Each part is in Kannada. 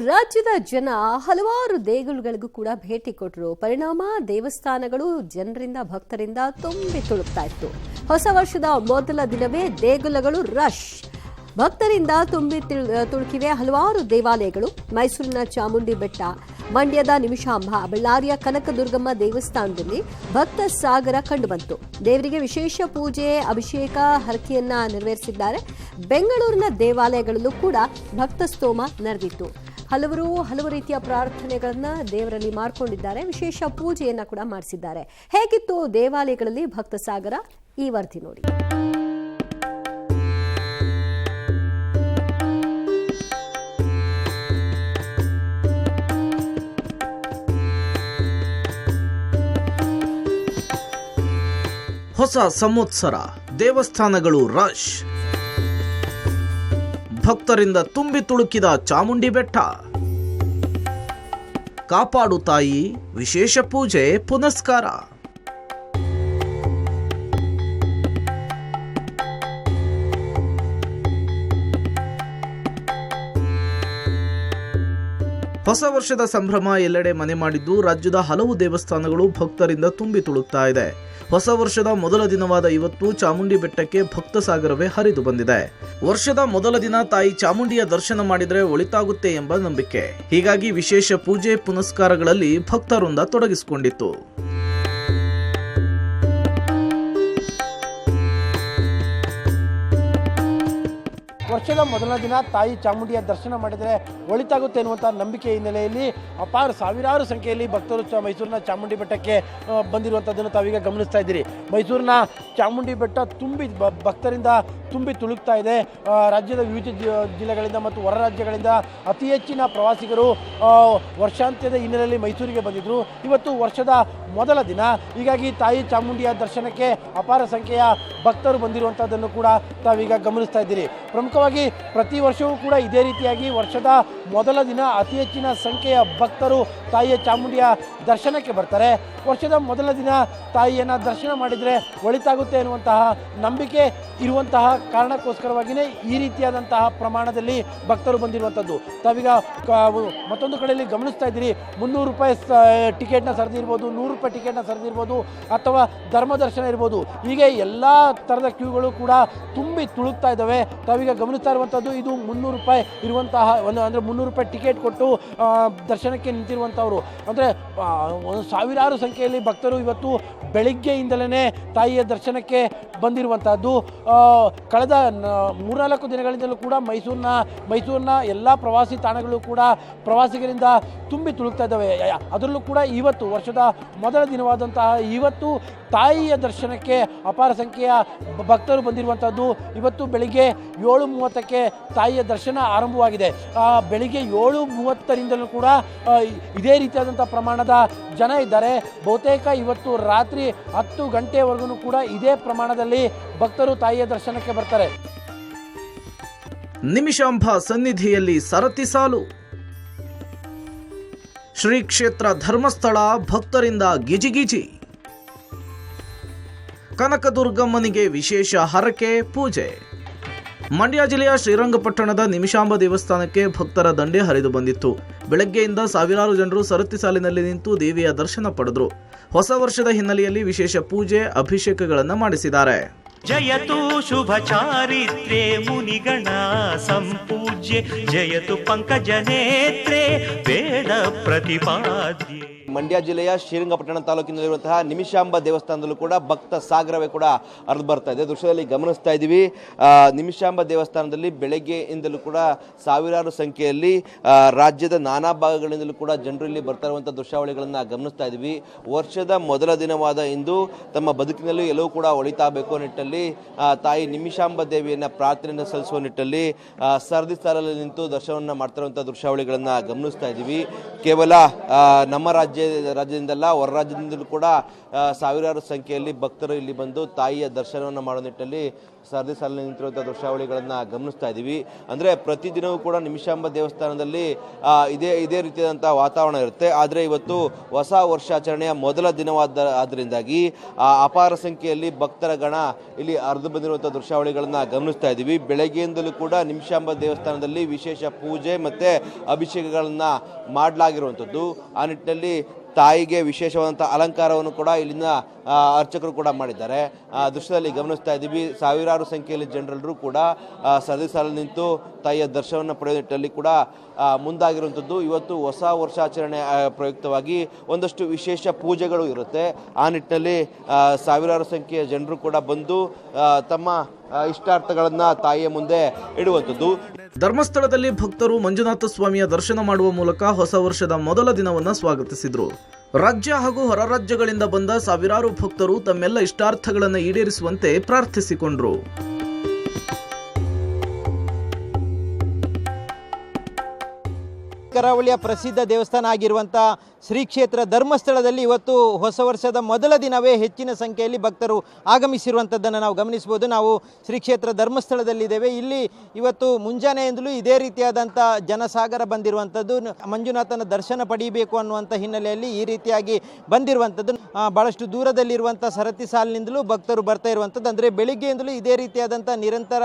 ರಾಜ್ಯದ ಜನ ಹಲವಾರು ದೇಗುಲಗಳಿಗೂ ಕೂಡ ಭೇಟಿ ಕೊಟ್ಟರು. ಪರಿಣಾಮ ದೇವಸ್ಥಾನಗಳು ಜನರಿಂದ ಭಕ್ತರಿಂದ ತುಂಬಿ ತುಳುಕ್ತಾ ಇತ್ತು. ಹೊಸ ವರ್ಷದ ಮೊದಲ ದಿನವೇ ದೇಗುಲಗಳು ರಶ್. ಭಕ್ತರಿಂದ ತುಂಬಿ ತುಳುಕಿವೆ ಹಲವಾರು ದೇವಾಲಯಗಳು. ಮೈಸೂರಿನ ಚಾಮುಂಡಿ ಬೆಟ್ಟ, ಮಂಡ್ಯದ ನಿಮಿಷಾಂಬ, ಬಳ್ಳಾರಿಯ ಕನಕದುರ್ಗಮ್ಮ ದೇವಸ್ಥಾನದಲ್ಲಿ ಭಕ್ತ ಸಾಗರ ಕಂಡುಬಂತು. ದೇವರಿಗೆ ವಿಶೇಷ ಪೂಜೆ, ಅಭಿಷೇಕ, ಹರಕೆಯನ್ನ ನೆರವೇರಿಸಿದ್ದಾರೆ. ಬೆಂಗಳೂರಿನ ದೇವಾಲಯಗಳಲ್ಲೂ ಕೂಡ ಭಕ್ತ ಸ್ತೋಮ ನೆರೆದಿತ್ತು. ಹಲವು ರೀತಿಯ ಪ್ರಾರ್ಥನೆಗಳನ್ನ ದೇವರಲ್ಲಿ ಮಾಡಿಕೊಂಡಿದ್ದಾರೆ. ವಿಶೇಷ ಪೂಜೆಯನ್ನ ಕೂಡ ಮಾಡಿಸಿದ್ದಾರೆ. ಹೇಗಿತ್ತು ದೇವಾಲಯಗಳಲ್ಲಿ ಭಕ್ತ ಸಾಗರ? ಈ ವರದಿ ನೋಡಿ. ಹೊಸ ಸಂವತ್ಸರ, ದೇವಸ್ಥಾನಗಳು ರಶ್. ಭಕ್ತರಿಂದ ತುಂಬಿ ತುಳುಕಿದ ಚಾಮುಂಡಿ ಬೆಟ್ಟ. ಕಾಪಾಡು ತಾಯಿ, ವಿಶೇಷ ಪೂಜೆ ಪುನಸ್ಕಾರ. ಹೊಸ ವರ್ಷದ ಸಂಭ್ರಮ ಎಲ್ಲೆಡೆ ಮನೆ ಮಾಡಿದ್ದು ರಾಜ್ಯದ ಹಲವು ದೇವಸ್ಥಾನಗಳು ಭಕ್ತರಿಂದ ತುಂಬಿ ತುಳುಕ್ತಾ ಇದೆ. ಹೊಸ ವರ್ಷದ ಮೊದಲ ದಿನವಾದ ಇವತ್ತು ಚಾಮುಂಡಿ ಬೆಟ್ಟಕ್ಕೆ ಭಕ್ತ ಸಾಗರವೇ ಹರಿದು ಬಂದಿದೆ. ವರ್ಷದ ಮೊದಲ ದಿನ ತಾಯಿ ಚಾಮುಂಡಿಯ ದರ್ಶನ ಮಾಡಿದರೆ ಒಳಿತಾಗುತ್ತೆ ಎಂಬ ನಂಬಿಕೆ. ಹೀಗಾಗಿ ವಿಶೇಷ ಪೂಜೆ ಪುನಸ್ಕಾರಗಳಲ್ಲಿ ಭಕ್ತವೃಂದ ತೊಡಗಿಸಿಕೊಂಡಿತ್ತು. ವರ್ಷದ ಮೊದಲ ದಿನ ತಾಯಿ ಚಾಮುಂಡಿಯ ದರ್ಶನ ಮಾಡಿದರೆ ಒಳಿತಾಗುತ್ತೆ ಎನ್ನುವಂಥ ನಂಬಿಕೆ ಹಿನ್ನೆಲೆಯಲ್ಲಿ ಸಾವಿರಾರು ಸಂಖ್ಯೆಯಲ್ಲಿ ಭಕ್ತರು ಮೈಸೂರಿನ ಚಾಮುಂಡಿ ಬೆಟ್ಟಕ್ಕೆ ಬಂದಿರುವಂಥದ್ದನ್ನು ತಾವೀಗ ಗಮನಿಸ್ತಾ ಇದ್ದೀರಿ. ಮೈಸೂರಿನ ಚಾಮುಂಡಿ ಬೆಟ್ಟ ಭಕ್ತರಿಂದ ತುಂಬಿ ತುಳುಕ್ತಾ ಇದೆ. ರಾಜ್ಯದ ವಿವಿಧ ಜಿಲ್ಲೆಗಳಿಂದ ಮತ್ತು ಹೊರ ರಾಜ್ಯಗಳಿಂದ ಅತಿ ಹೆಚ್ಚಿನ ಪ್ರವಾಸಿಗರು ವರ್ಷಾಂತ್ಯದ ಹಿನ್ನೆಲೆಯಲ್ಲಿ ಮೈಸೂರಿಗೆ ಬಂದಿದ್ದರು. ಇವತ್ತು ವರ್ಷದ ಮೊದಲ ದಿನ, ಹೀಗಾಗಿ ತಾಯಿ ಚಾಮುಂಡಿಯ ದರ್ಶನಕ್ಕೆ ಅಪಾರ ಸಂಖ್ಯೆಯ ಭಕ್ತರು ಬಂದಿರುವಂಥದ್ದನ್ನು ಕೂಡ ತಾವೀಗ ಗಮನಿಸ್ತಾ ಇದ್ದೀರಿ. ಪ್ರಮುಖವಾಗಿ ಪ್ರತಿ ವರ್ಷವೂ ಕೂಡ ಇದೇ ರೀತಿಯಾಗಿ ವರ್ಷದ ಮೊದಲ ದಿನ ಅತಿ ಹೆಚ್ಚಿನ ಸಂಖ್ಯೆಯ ಭಕ್ತರು ತಾಯಿಯ ಚಾಮುಂಡಿಯ ದರ್ಶನಕ್ಕೆ ಬರ್ತಾರೆ. ವರ್ಷದ ಮೊದಲ ದಿನ ತಾಯಿಯನ್ನು ದರ್ಶನ ಮಾಡಿದರೆ ಒಳಿತಾಗುತ್ತೆ ಎನ್ನುವಂತಹ ನಂಬಿಕೆ ಇರುವಂತಹ ಕಾರಣಕ್ಕೋಸ್ಕರವಾಗಿಯೇ ಈ ರೀತಿಯಾದಂತಹ ಪ್ರಮಾಣದಲ್ಲಿ ಭಕ್ತರು ಬಂದಿರುವಂಥದ್ದು. ತಾವೀಗ ಮತ್ತೊಂದು ಕಡೆಯಲ್ಲಿ ಗಮನಿಸ್ತಾ ಇದ್ದೀರಿ. 300 ರೂಪಾಯಿ ಟಿಕೆಟ್ನ ಸರಿದಿರ್ಬೋದು, 100 ರೂಪಾಯಿ ಟಿಕೆಟ್ನ ಸರಿದಿರ್ಬೋದು, ಅಥವಾ ಧರ್ಮ ದರ್ಶನ ಇರ್ಬೋದು. ಹೀಗೆ ಎಲ್ಲ ಥರದ ಕ್ಯೂಗಳು ಕೂಡ ತುಂಬಿ ತುಳುಕ್ತಾ ಇದ್ದಾವೆ. ತಾವೀಗ ಗಮನಿಸ್ತಾ ಇರುವಂಥದ್ದು ಇದು 300 ರೂಪಾಯಿ ಇರುವಂತಹ ಅಂದರೆ 300 ರೂಪಾಯಿ ಟಿಕೆಟ್ ಕೊಟ್ಟು ದರ್ಶನಕ್ಕೆ ನಿಂತಿರುವಂಥವ್ರು. ಅಂದರೆ ಸಾವಿರಾರು ಸಂಖ್ಯೆಯಲ್ಲಿ ಭಕ್ತರು ಇವತ್ತು ಬೆಳಿಗ್ಗೆಯಿಂದಲೇ ತಾಯಿಯ ದರ್ಶನಕ್ಕೆ ಬಂದಿರುವಂತಹದ್ದು. ಕಳೆದ 3-4 ದಿನಗಳಿಂದಲೂ ಕೂಡ ಮೈಸೂರಿನ ಎಲ್ಲ ಪ್ರವಾಸಿ ತಾಣಗಳು ಕೂಡ ಪ್ರವಾಸಿಗರಿಂದ ತುಂಬಿ ತುಳುಕ್ತಾ ಇದ್ದಾವೆ. ಅದರಲ್ಲೂ ಕೂಡ ಇವತ್ತು ವರ್ಷದ ಮೊದಲ ದಿನವಾದಂತಹ ಇವತ್ತು ತಾಯಿಯ ದರ್ಶನಕ್ಕೆ ಅಪಾರ ಸಂಖ್ಯೆಯ ಭಕ್ತರು ಬಂದಿರುವಂಥದ್ದು. ಇವತ್ತು ಬೆಳಿಗ್ಗೆ 7:30ಕ್ಕೆ ತಾಯಿಯ ದರ್ಶನ ಆರಂಭವಾಗಿದೆ. ಬೆಳಿಗ್ಗೆ 7:30ರಿಂದಲೂ ಕೂಡ ಇದೇ ರೀತಿಯಾದಂಥ ಪ್ರಮಾಣದ ಜನ ಇದ್ದಾರೆ. ಬಹುತೇಕ ಇವತ್ತು ರಾತ್ರಿ 10 ಗಂಟೆವರೆಗೂ ಕೂಡ ಇದೇ ಪ್ರಮಾಣದಲ್ಲಿ ಭಕ್ತರು ತಾಯಿಯ ದರ್ಶನಕ್ಕೆ ಬರ್ತಾರೆ. ನಿಮಿಷಾಂಬ ಸನ್ನಿಧಿಯಲ್ಲಿ ಸರತಿ ಸಾಲು. ಶ್ರೀ ಕ್ಷೇತ್ರ ಧರ್ಮಸ್ಥಳ ಭಕ್ತರಿಂದ ಗಿಜಿಗಿಜಿ. ಕನಕದುರ್ಗಮ್ಮನಿಗೆ ವಿಶೇಷ ಹರಕೆ ಪೂಜೆ. ಮಂಡ್ಯ ಜಿಲ್ಲೆಯ ಶ್ರೀರಂಗಪಟ್ಟಣದ ನಿಮಿಷಾಂಬ ದೇವಸ್ಥಾನಕ್ಕೆ ಭಕ್ತರ ದಂಡೆ ಹರಿದು ಬಂದಿತ್ತು. ಬೆಳಗ್ಗೆಯಿಂದ ಸಾವಿರಾರು ಜನರು ಸರತಿ ಸಾಲಿನಲ್ಲಿ ನಿಂತು ದೇವಿಯ ದರ್ಶನ ಪಡೆದರು. ಹೊಸ ವರ್ಷದ ಹಿನ್ನೆಲೆಯಲ್ಲಿ ವಿಶೇಷ ಪೂಜೆ, ಅಭಿಷೇಕಗಳನ್ನು ಮಾಡಿಸಿದ್ದಾರೆ. ಜಯತು ಶುಭ ಚಾರಿತ್ರ್ಯೆ ಮುನಿಗಣ ಸಂಪೂಜ್ಯೆ, ಜಯತು ಪಂಕಜ ನೇತ್ರೆ ಬೇಡ ಪ್ರತಿಪಾದ್ಯೆ. ಮಂಡ್ಯ ಜಿಲ್ಲೆಯ ಶ್ರೀರಂಗಪಟ್ಟಣ ತಾಲೂಕಿನಲ್ಲಿರುವಂತಹ ನಿಮಿಷಾಂಬ ದೇವಸ್ಥಾನದಲ್ಲೂ ಕೂಡ ಭಕ್ತ ಸಾಗರವೇ ಕೂಡ ಹರಿದು ಬರ್ತಾ ಇದೆ. ದೃಶ್ಯದಲ್ಲಿ ಗಮನಿಸ್ತಾ ಇದ್ದೀವಿ. ನಿಮಿಷಾಂಬ ದೇವಸ್ಥಾನದಲ್ಲಿ ಬೆಳಗ್ಗೆಯಿಂದಲೂ ಕೂಡ ಸಾವಿರಾರು ಸಂಖ್ಯೆಯಲ್ಲಿ ರಾಜ್ಯದ ನಾನಾ ಭಾಗಗಳಿಂದಲೂ ಕೂಡ ಜನರು ಇಲ್ಲಿ ಬರ್ತಾ ಇರುವಂಥ ದೃಶ್ಯಾವಳಿಗಳನ್ನು ಗಮನಿಸ್ತಾ ಇದ್ದೀವಿ. ವರ್ಷದ ಮೊದಲ ದಿನವಾದ ಇಂದು ತಮ್ಮ ಬದುಕಿನಲ್ಲೂ ಎಲ್ಲವೂ ಕೂಡ ಒಳಿತಾಗಬೇಕು ನಿಟ್ಟಲ್ಲಿ ತಾಯಿ ನಿಮಿಷಾಂಬ ದೇವಿಯನ್ನು ಪ್ರಾರ್ಥನೆಯನ್ನು ಸಲ್ಲಿಸುವ ನಿಟ್ಟಲ್ಲಿ ಸರದಿ ಸಾಲಲ್ಲಿ ನಿಂತು ದರ್ಶನವನ್ನು ಮಾಡ್ತಾ ಇರುವಂಥ ದೃಶ್ಯಾವಳಿಗಳನ್ನು ಗಮನಿಸ್ತಾ ಇದ್ದೀವಿ. ಕೇವಲ ನಮ್ಮ ರಾಜ್ಯ ರಾಜ್ಯದಿಂದಲ್ಲ ಹೊರ ರಾಜ್ಯದಿಂದಲೂ ಕೂಡ ಸಾವಿರಾರು ಸಂಖ್ಯೆಯಲ್ಲಿ ಭಕ್ತರು ಇಲ್ಲಿ ಬಂದು ತಾಯಿಯ ದರ್ಶನವನ್ನು ಮಾಡೋ ನಿಟ್ಟಿನಲ್ಲಿ ಸರದಿ ಸಾಲಿನಲ್ಲಿ ನಿಂತಿರುವಂಥ ದೃಶ್ಯಾವಳಿಗಳನ್ನು ಗಮನಿಸ್ತಾ ಇದ್ದೀವಿ. ಅಂದರೆ ಪ್ರತಿದಿನವೂ ಕೂಡ ನಿಮಿಷಾಂಬ ದೇವಸ್ಥಾನದಲ್ಲಿ ಇದೇ ರೀತಿಯಾದಂಥ ವಾತಾವರಣ ಇರುತ್ತೆ. ಆದರೆ ಇವತ್ತು ಹೊಸ ವರ್ಷಾಚರಣೆಯ ಮೊದಲ ದಿನವಾದ್ದರಿಂದಾಗಿ ಅಪಾರ ಸಂಖ್ಯೆಯಲ್ಲಿ ಭಕ್ತರ ಗಣ ಇಲ್ಲಿ ಹರಿದು ಬಂದಿರುವಂಥ ದೃಶ್ಯಾವಳಿಗಳನ್ನು ಗಮನಿಸ್ತಾ ಇದ್ದೀವಿ. ಬೆಳಗ್ಗೆಯಿಂದಲೂ ಕೂಡ ನಿಮಿಷಾಂಬ ದೇವಸ್ಥಾನದಲ್ಲಿ ವಿಶೇಷ ಪೂಜೆ ಮತ್ತು ಅಭಿಷೇಕಗಳನ್ನು ಮಾಡಲಾಗಿರುವಂಥದ್ದು. ಆ ನಿಟ್ಟಿನಲ್ಲಿ ತಾಯಿಗೆ ವಿಶೇಷವಾದಂಥ ಅಲಂಕಾರವನ್ನು ಕೂಡ ಇಲ್ಲಿನ ಅರ್ಚಕರು ಕೂಡ ಮಾಡಿದ್ದಾರೆ. ದೃಶ್ಯದಲ್ಲಿ ಗಮನಿಸ್ತಾ ಇದ್ದೀವಿ, ಸಾವಿರಾರು ಸಂಖ್ಯೆಯಲ್ಲಿ ಜನರೆಲ್ಲರೂ ಕೂಡ ಸರದಿ ಸಾಲಿನಲ್ಲಿ ನಿಂತು ತಾಯಿಯ ದರ್ಶನವನ್ನು ಪಡೆಯುವ ನಿಟ್ಟಿನಲ್ಲಿ ಕೂಡ ಮುಂದಾಗಿರುವಂಥದ್ದು. ಇವತ್ತು ಹೊಸ ವರ್ಷಾಚರಣೆ ಪ್ರಯುಕ್ತವಾಗಿ ಒಂದಷ್ಟು ವಿಶೇಷ ಪೂಜೆಗಳು ಇರುತ್ತೆ. ಆ ನಿಟ್ಟಿನಲ್ಲಿ ಸಾವಿರಾರು ಸಂಖ್ಯೆಯ ಜನರು ಕೂಡ ಬಂದು ತಮ್ಮ ಇಷ್ಟಾರ್ಥಗಳನ್ನು ತಾಯಿಯ ಮುಂದೆ ಇಡುವಂಥದ್ದು. ಧರ್ಮಸ್ಥಳದಲ್ಲಿ ಭಕ್ತರು ಮಂಜುನಾಥ ಸ್ವಾಮಿಯ ದರ್ಶನ ಮಾಡುವ ಮೂಲಕ ಹೊಸ ವರ್ಷದ ಮೊದಲ ದಿನವನ್ನು ಸ್ವಾಗತಿಸಿದರು. ರಾಜ್ಯ ಹಾಗೂ ಹೊರ ರಾಜ್ಯಗಳಿಂದ ಬಂದ ಸಾವಿರಾರು ಭಕ್ತರು ತಮ್ಮೆಲ್ಲ ಇಷ್ಟಾರ್ಥಗಳನ್ನು ಈಡೇರಿಸುವಂತೆ ಪ್ರಾರ್ಥಿಸಿಕೊಂಡರು. ಕರಾವಳಿಯ ಪ್ರಸಿದ್ಧ ದೇವಸ್ಥಾನ ಆಗಿರುವಂಥ ಶ್ರೀ ಕ್ಷೇತ್ರ ಧರ್ಮಸ್ಥಳದಲ್ಲಿ ಇವತ್ತು ಹೊಸ ವರ್ಷದ ಮೊದಲ ದಿನವೇ ಹೆಚ್ಚಿನ ಸಂಖ್ಯೆಯಲ್ಲಿ ಭಕ್ತರು ಆಗಮಿಸಿರುವಂಥದ್ದನ್ನು ನಾವು ಗಮನಿಸಬಹುದು. ನಾವು ಶ್ರೀ ಕ್ಷೇತ್ರ ಧರ್ಮಸ್ಥಳದಲ್ಲಿದ್ದೇವೆ. ಇಲ್ಲಿ ಇವತ್ತು ಮುಂಜಾನೆಯಿಂದಲೂ ಇದೇ ರೀತಿಯಾದಂಥ ಜನಸಾಗರ ಬಂದಿರುವಂಥದ್ದು. ಮಂಜುನಾಥನ ದರ್ಶನ ಪಡೆಯಬೇಕು ಅನ್ನುವಂಥ ಹಿನ್ನೆಲೆಯಲ್ಲಿ ಈ ರೀತಿಯಾಗಿ ಬಂದಿರುವಂಥದ್ದು. ಭಾಳಷ್ಟು ದೂರದಲ್ಲಿರುವಂಥ ಸರತಿ ಸಾಲಿನಿಂದಲೂ ಭಕ್ತರು ಬರ್ತಾ ಇರುವಂಥದ್ದು. ಅಂದರೆ ಬೆಳಿಗ್ಗೆಯಿಂದಲೂ ಇದೇ ರೀತಿಯಾದಂಥ ನಿರಂತರ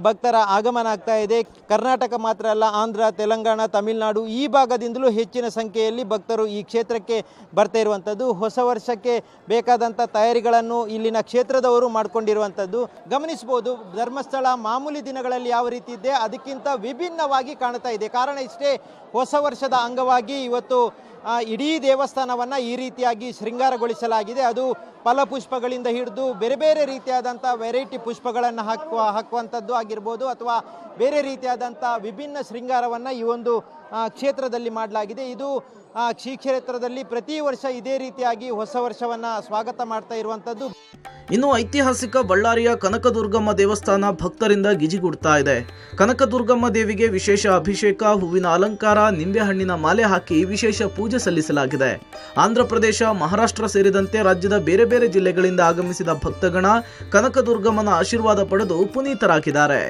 ಭಕ್ತರ ಆಗಮನ ಆಗ್ತಾ ಇದೆ. ಕರ್ನಾಟಕ ಮಾತ್ರ ಅಲ್ಲ, ಆಂಧ್ರ, ತೆಲಂಗಾಣ, ತಮಿಳುನಾಡು ಈ ಭಾಗದಿಂದಲೂ ಹೆಚ್ಚಿನ ಸಂಖ್ಯೆಯಲ್ಲಿ ಭಕ್ತರು ಈ ಕ್ಷೇತ್ರಕ್ಕೆ ಬರ್ತಾ ಇರುವಂಥದ್ದು. ಹೊಸ ವರ್ಷಕ್ಕೆ ಬೇಕಾದಂಥ ತಯಾರಿಗಳನ್ನು ಇಲ್ಲಿನ ಕ್ಷೇತ್ರದವರು ಮಾಡಿಕೊಂಡಿರುವಂಥದ್ದು ಗಮನಿಸಬಹುದು. ಧರ್ಮಸ್ಥಳ ಮಾಮೂಲಿ ದಿನಗಳಲ್ಲಿ ಯಾವ ರೀತಿ ಇದೆ ಅದಕ್ಕಿಂತ ವಿಭಿನ್ನವಾಗಿ ಕಾಣ್ತಾ ಇದೆ. ಕಾರಣ ಇಷ್ಟೇ, ಹೊಸ ವರ್ಷದ ಅಂಗವಾಗಿ ಇವತ್ತು ಇಡೀ ದೇವಸ್ಥಾನವನ್ನು ಈ ರೀತಿಯಾಗಿ ಶೃಂಗಾರಗೊಳಿಸಲಾಗಿದೆ. ಅದು ಫಲಪುಷ್ಪಗಳಿಂದ ಹಿಡಿದು ಬೇರೆ ಬೇರೆ ರೀತಿಯಾದಂಥ ವೆರೈಟಿ ಪುಷ್ಪಗಳನ್ನು ಹಾಕುವಂಥದ್ದು ಆಗಿರ್ಬೋದು, ಅಥವಾ ಬೇರೆ ರೀತಿಯಾದಂಥ ವಿಭಿನ್ನ ಶೃಂಗಾರವನ್ನು ಈ ಒಂದು ಕ್ಷೇತ್ರದಲ್ಲಿ ಮಾಡಲಾಗಿದೆ. ಇದು ಶ್ರೀ ಕ್ಷೇತ್ರದಲ್ಲಿ ಪ್ರತಿ ವರ್ಷ ಇದೇ ರೀತಿಯಾಗಿ ಹೊಸ ವರ್ಷವನ್ನು ಸ್ವಾಗತ ಮಾಡ್ತಾ ಇರುವಂಥದ್ದು. ಇನ್ನು ಐತಿಹಾಸಿಕ ಬಳ್ಳಾರಿಯ ಕನಕದುರ್ಗಮ್ಮ ದೇವಸ್ಥಾನ ಭಕ್ತರಿಂದ ಗಿಜಿಗುಡ್ತಾ ಇದೆ. ಕನಕದುರ್ಗಮ್ಮ ದೇವಿಗೆ ವಿಶೇಷ ಅಭಿಷೇಕ, ಹೂವಿನ ಅಲಂಕಾರ, ನಿಂಬೆಹಣ್ಣಿನ ಮಾಲೆ ಹಾಕಿ ವಿಶೇಷ ಪೂಜೆ ಸಲ್ಲಿಸಲಾಗಿದೆ. ಆಂಧ್ರ ಪ್ರದೇಶ, ಮಹಾರಾಷ್ಟ್ರ ಸೇರಿದಂತೆ ರಾಜ್ಯದ ಬೇರೆ ಬೇರೆ ಜಿಲ್ಲೆಗಳಿಂದ ಆಗಮಿಸಿದ ಭಕ್ತಗಣ ಕನಕದುರ್ಗಮ್ಮನ ಆಶೀರ್ವಾದ ಪಡೆದು ಪುನೀತರಾಗಿದ್ದಾರೆ.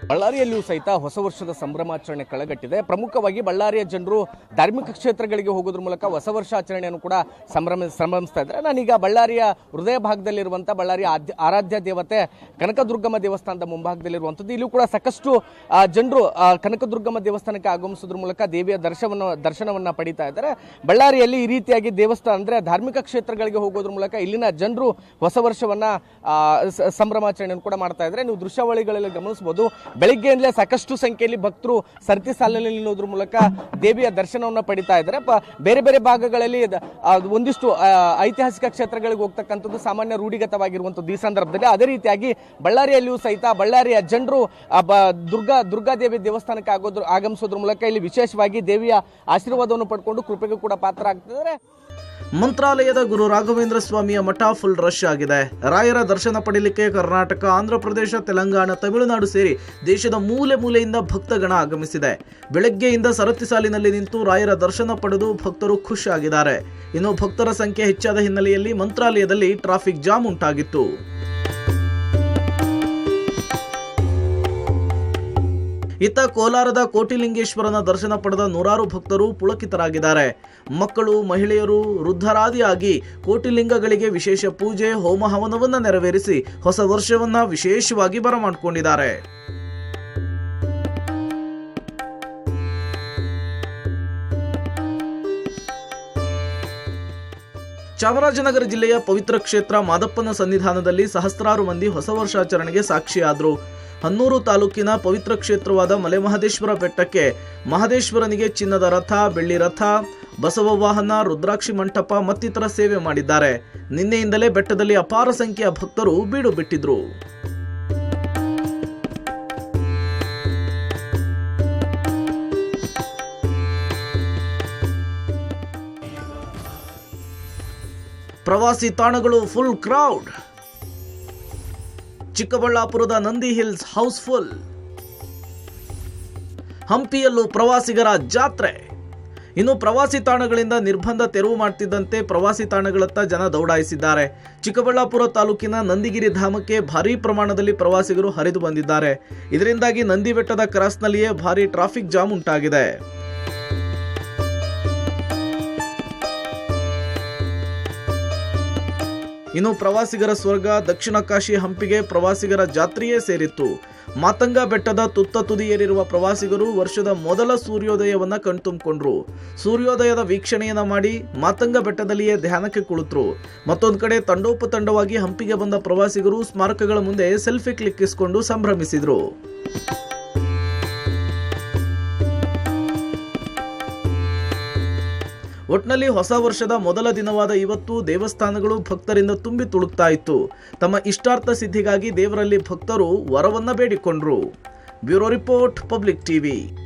ಬಳ್ಳಾರಿಯಲ್ಲಿಯೂ ಸಹಿತ ಹೊಸ ವರ್ಷದ ಸಂಭ್ರಮಾಚರಣೆ ಕಳೆಗಟ್ಟಿದೆ. ಪ್ರಮುಖವಾಗಿ ಬಳ್ಳಾರಿಯ ಜನರು ಧಾರ್ಮಿಕ ಕ್ಷೇತ್ರಗಳಿಗೆ ಹೋಗೋದ್ರ ಮೂಲಕ ಹೊಸ ವರ್ಷಾಚರಣೆಯನ್ನು ಕೂಡ ಸಂಭ್ರಮಿಸ್ತಾ ಇದ್ದಾರೆ. ನಾನೀಗ ಬಳ್ಳಾರಿಯ ಹೃದಯ ಭಾಗದಲ್ಲಿರುವಂಥ ಬಳ್ಳಾರಿಯ ಆರಾಧ್ಯ ದೇವತೆ ಕನಕದುರ್ಗಮ್ಮ ದೇವಸ್ಥಾನದ ಮುಂಭಾಗದಲ್ಲಿರುವಂಥದ್ದು. ಇಲ್ಲೂ ಕೂಡ ಸಾಕಷ್ಟು ಜನರು ಕನಕದುರ್ಗಮ್ಮ ದೇವಸ್ಥಾನಕ್ಕೆ ಆಗಮಿಸೋದ್ರ ಮೂಲಕ ದೇವಿಯ ದರ್ಶನವನ್ನು ಪಡೀತಾ ಇದ್ದಾರೆ. ಬಳ್ಳಾರಿಯಲ್ಲಿ ಈ ರೀತಿಯಾಗಿ ದೇವಸ್ಥಾನ ಅಂದರೆ ಧಾರ್ಮಿಕ ಕ್ಷೇತ್ರಗಳಿಗೆ ಹೋಗೋದ್ರ ಮೂಲಕ ಇಲ್ಲಿನ ಜನರು ಹೊಸ ವರ್ಷವನ್ನು ಸಂಭ್ರಮಾಚರಣೆಯನ್ನು ಕೂಡ ಮಾಡ್ತಾ ಇದ್ದಾರೆ. ನೀವು ದೃಶ್ಯಾವಳಿಗಳಲ್ಲಿ ಗಮನಿಸಬಹುದು, ಬೆಳಿಗ್ಗೆಯಿಂದಲೇ ಸಾಕಷ್ಟು ಸಂಖ್ಯೆಯಲ್ಲಿ ಭಕ್ತರು ಸರತಿ ಸಾಲಿನಲ್ಲಿ ನಿಲ್ಲೋದ್ರ ಮೂಲಕ ದೇವಿಯ ದರ್ಶನವನ್ನು ಪಡಿತಾ ಇದ್ದಾರೆ. ಬೇರೆ ಬೇರೆ ಭಾಗಗಳಲ್ಲಿ ಒಂದಿಷ್ಟು ಐತಿಹಾಸಿಕ ಕ್ಷೇತ್ರಗಳಿಗೆ ಹೋಗ್ತಕ್ಕಂಥದ್ದು ಸಾಮಾನ್ಯ ರೂಢಿಗತವಾಗಿರುವಂಥದ್ದು ಈ ಸಂದರ್ಭದಲ್ಲಿ. ಅದೇ ರೀತಿಯಾಗಿ ಬಳ್ಳಾರಿಯಲ್ಲಿಯೂ ಸಹಿತ ಬಳ್ಳಾರಿಯ ಜನರು ದುರ್ಗಾದೇವಿ ದೇವಸ್ಥಾನಕ್ಕೆ ಆಗಮಿಸೋದ್ರ ಮೂಲಕ ಇಲ್ಲಿ ವಿಶೇಷವಾಗಿ ದೇವಿಯ ಆಶೀರ್ವಾದವನ್ನು ಪಡ್ಕೊಂಡು ಕೃಪೆಗೂ ಕೂಡ ಪಾತ್ರ ಆಗ್ತಿದ್ದಾರೆ. ಮಂತ್ರಾಲಯದ ಗುರು ರಾಘವೇಂದ್ರ ಸ್ವಾಮಿಯ ಮಠ ಫುಲ್ ರಶ್ ಆಗಿದೆ. ರಾಯರ ದರ್ಶನ ಪಡೆಯಲಿಕ್ಕೆ ಕರ್ನಾಟಕ, ಆಂಧ್ರ ಪ್ರದೇಶ, ತೆಲಂಗಾಣ, ತಮಿಳುನಾಡು ಸೇರಿ ದೇಶದ ಮೂಲೆ ಮೂಲೆಯಿಂದ ಭಕ್ತಗಣ ಆಗಮಿಸಿದೆ. ಬೆಳಗ್ಗೆಯಿಂದ ಸರತಿ ಸಾಲಿನಲ್ಲಿ ನಿಂತು ರಾಯರ ದರ್ಶನ ಪಡೆದು ಭಕ್ತರು ಖುಷಿಯಾಗಿದ್ದಾರೆ. ಇನ್ನು ಭಕ್ತರ ಸಂಖ್ಯೆ ಹೆಚ್ಚಾದ ಹಿನ್ನೆಲೆಯಲ್ಲಿ ಮಂತ್ರಾಲಯದಲ್ಲಿ ಟ್ರಾಫಿಕ್ ಜಾಮ್ ಉಂಟಾಗಿತ್ತು. ಇತ್ತ ಕೋಲಾರದ ಕೋಟಿಲಿಂಗೇಶ್ವರನ ದರ್ಶನ ಪಡೆದ ನೂರಾರು ಭಕ್ತರು ಪುಳಕಿತರಾಗಿದ್ದಾರೆ. ಮಕ್ಕಳು, ಮಹಿಳೆಯರು, ವೃದ್ಧರಾದಿಯಾಗಿ ಕೋಟಿಲಿಂಗಗಳಿಗೆ ವಿಶೇಷ ಪೂಜೆ, ಹೋಮ ಹವನವನ್ನು ನೆರವೇರಿಸಿ ಹೊಸ ವರ್ಷವನ್ನ ವಿಶೇಷವಾಗಿ ಬರಮಾಡಿಕೊಂಡಿದ್ದಾರೆ. ಚಾಮರಾಜನಗರ ಜಿಲ್ಲೆಯ ಪವಿತ್ರ ಕ್ಷೇತ್ರ ಮಾದಪ್ಪನ ಸನ್ನಿಧಾನದಲ್ಲಿ ಸಹಸ್ರಾರು ಮಂದಿ ಹೊಸ ವರ್ಷಾಚರಣೆಗೆ ಸಾಕ್ಷಿಯಾದರು. ಹನ್ನೂರು ತಾಲೂಕಿನ ಪವಿತ್ರ ಕ್ಷೇತ್ರವಾದ ಮಲೆಮಹದೇಶ್ವರ ಬೆಟ್ಟಕ್ಕೆ ಮಹದೇಶ್ವರನಿಗೆ ಚಿನ್ನದ ರಥ, ಬೆಳ್ಳಿ ರಥ, ಬಸವ ವಾಹನ, ರುದ್ರಾಕ್ಷಿ ಮಂಟಪ ಮತ್ತಿತರ ಸೇವೆ ಮಾಡಿದ್ದಾರೆ. ನಿನ್ನೆಯಿಂದಲೇ ಬೆಟ್ಟದಲ್ಲಿ ಅಪಾರ ಸಂಖ್ಯೆಯ ಭಕ್ತರು ಬೀಡು ಬಿಟ್ಟಿದ್ರು. ಪ್ರವಾಸಿ ತಾಣಗಳು ಫುಲ್ ಕ್ರೌಡ್. ಚಿಕ್ಕಬಳ್ಳಾಪುರದ ನಂದಿ ಹಿಲ್ಸ್ ಹೌಸ್ಫುಲ್. ಹಂಪಿಯಲ್ಲೂ ಪ್ರವಾಸಿಗರ ಜಾತ್ರೆ. ಇನ್ನು ಪ್ರವಾಸಿ ತಾಣಗಳಿಂದ ನಿರ್ಬಂಧ ತೆರವು ಮಾಡ್ತಿದ್ದಂತೆ ಪ್ರವಾಸಿ ತಾಣಗಳತ್ತ ಜನ ದೌಡಾಯಿಸಿದ್ದಾರೆ. ಚಿಕ್ಕಬಳ್ಳಾಪುರ ತಾಲೂಕಿನ ನಂದಿಗಿರಿ ಧಾಮಕ್ಕೆ ಭಾರೀ ಪ್ರಮಾಣದಲ್ಲಿ ಪ್ರವಾಸಿಗರು ಹರಿದು ಬಂದಿದ್ದಾರೆ. ಇದರಿಂದಾಗಿ ನಂದಿ ಬೆಟ್ಟದ ಕ್ರಾಸ್ನಲ್ಲಿಯೇ ಭಾರೀ ಟ್ರಾಫಿಕ್ ಜಾಮ್ ಉಂಟಾಗಿದೆ. ಇನ್ನು ಪ್ರವಾಸಿಗರ ಸ್ವರ್ಗ ದಕ್ಷಿಣ ಕಾಶಿ ಹಂಪಿಗೆ ಪ್ರವಾಸಿಗರ ಜಾತ್ರೆಯೇ ಸೇರಿತ್ತು. ಮಾತಂಗ ಬೆಟ್ಟದ ತುತ್ತ ತುದಿಯೇರಿರುವ ಪ್ರವಾಸಿಗರು ವರ್ಷದ ಮೊದಲ ಸೂರ್ಯೋದಯವನ್ನ ಕಣ್ತುಂಬಿಕೊಂಡ್ರು. ಸೂರ್ಯೋದಯದ ವೀಕ್ಷಣೆಯನ್ನ ಮಾಡಿ ಮಾತಂಗ ಬೆಟ್ಟದಲ್ಲಿಯೇ ಧ್ಯಾನಕ್ಕೆ ಕುಳಿತರು. ಮತ್ತೊಂದು ಕಡೆ ತಂಡೋಪತಂಡವಾಗಿ ಹಂಪಿಗೆ ಬಂದ ಪ್ರವಾಸಿಗರು ಸ್ಮಾರಕಗಳ ಮುಂದೆ ಸೆಲ್ಫಿ ಕ್ಲಿಕ್ಕಿಸಿಕೊಂಡು ಸಂಭ್ರಮಿಸಿದ್ರು. ಒಟ್ನಲ್ಲಿ ಹೊಸ ವರ್ಷದ ಮೊದಲ ದಿನವಾದ ಇವತ್ತು ದೇವಸ್ಥಾನಗಳು ಭಕ್ತರಿಂದ ತುಂಬಿ ತುಳುಕ್ತಾ ಇತ್ತು. ತಮ್ಮ ಇಷ್ಟಾರ್ಥ ಸಿದ್ಧಿಗಾಗಿ ದೇವರಲ್ಲಿ ಭಕ್ತರು ವರವನ್ನ ಬೇಡಿಕೊಂಡ್ರು. Bureau report, public TV.